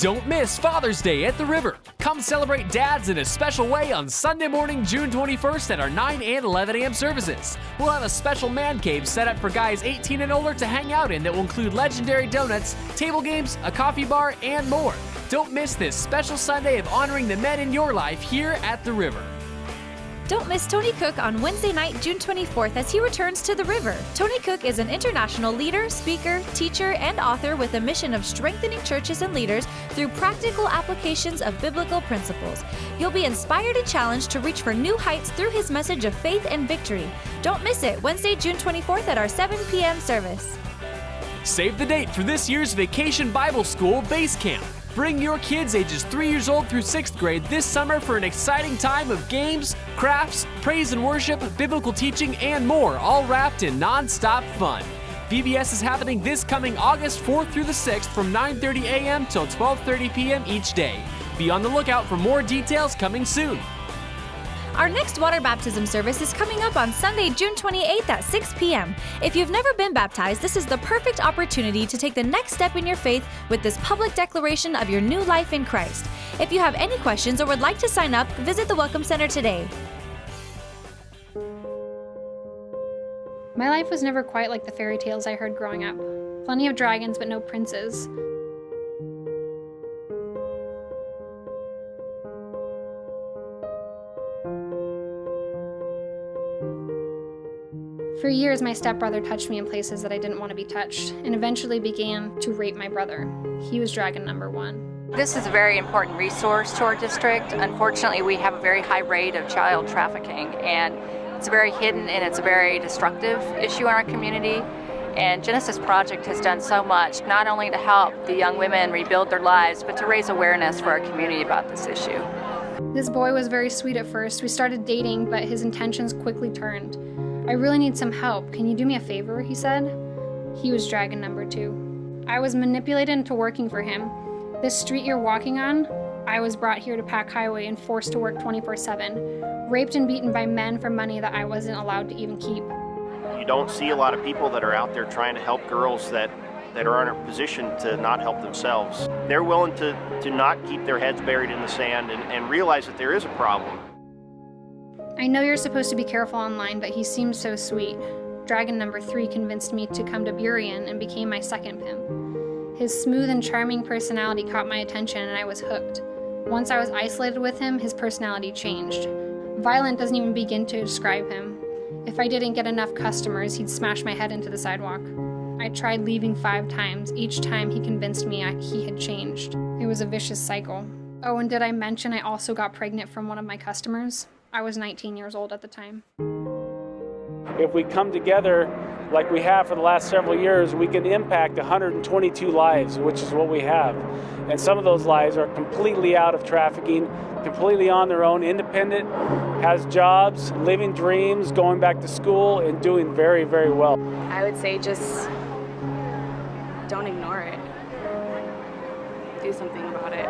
Don't miss Father's Day at the River. Come celebrate dads in a special way on Sunday morning, June 21st at our 9 and 11 a.m. services. We'll have a special man cave set up for guys 18 and older to hang out in that will include legendary donuts, table games, a coffee bar, and more. Don't miss this special Sunday of honoring the men in your life here at the River. Don't miss Tony Cook on Wednesday night, June 24th as he returns to the River. Tony Cook is an international leader, speaker, teacher, and author with a mission of strengthening churches and leaders through practical applications of biblical principles. You'll be inspired and challenged to reach for new heights through his message of faith and victory. Don't miss it, Wednesday, June 24th at our 7 p.m. service. Save the date for this year's Vacation Bible School Base Camp. Bring your kids ages 3 years old through 6th grade this summer for an exciting time of games, crafts, praise and worship, biblical teaching, and more, all wrapped in non-stop fun. VBS is happening this coming August 4th through the 6th from 9:30 a.m. till 12:30 p.m. each day. Be on the lookout for more details coming soon. Our next water baptism service is coming up on Sunday, June 28th at 6 p.m. If you've never been baptized, this is the perfect opportunity to take the next step in your faith with this public declaration of your new life in Christ. If you have any questions or would like to sign up, visit the Welcome Center today. My life was never quite like the fairy tales I heard growing up. Plenty of dragons, but no princes. For years, my stepbrother touched me in places that I didn't want to be touched, and eventually began to rape my brother. He was dragon number 1. This is a very important resource to our district. Unfortunately, we have a very high rate of child trafficking, and it's very hidden and it's a very destructive issue in our community. And Genesis Project has done so much, not only to help the young women rebuild their lives, but to raise awareness for our community about this issue. This boy was very sweet at first. We started dating, but his intentions quickly turned. "I really need some help. Can you do me a favor?" he said. He was dragon number 2. I was manipulated into working for him. "This street you're walking on, I was brought here to Pack Highway and forced to work 24/7, raped and beaten by men for money that I wasn't allowed to even keep." You don't see a lot of people that are out there trying to help girls that are in a position to not help themselves. They're willing to not keep their heads buried in the sand and realize that there is a problem. "I know you're supposed to be careful online, but he seems so sweet." Dragon number 3 convinced me to come to Burien and became my second pimp. His smooth and charming personality caught my attention and I was hooked. Once I was isolated with him, his personality changed. Violent doesn't even begin to describe him. If I didn't get enough customers, he'd smash my head into the sidewalk. I tried leaving 5 times. Each time he convinced me he had changed. It was a vicious cycle. Oh, and did I mention I also got pregnant from one of my customers? I was 19 years old at the time. If we come together like we have for the last several years, we can impact 122 lives, which is what we have. And some of those lives are completely out of trafficking, completely on their own, independent, has jobs, living dreams, going back to school, and doing very, very well. I would say just don't ignore it. Do something about it.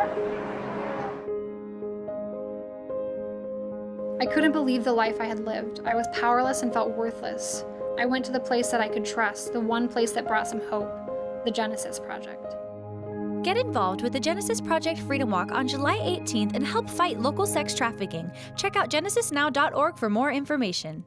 I couldn't believe the life I had lived. I was powerless and felt worthless. I went to the place that I could trust, the one place that brought some hope, the Genesis Project. Get involved with the Genesis Project Freedom Walk on July 18th and help fight local sex trafficking. Check out genesisnow.org for more information.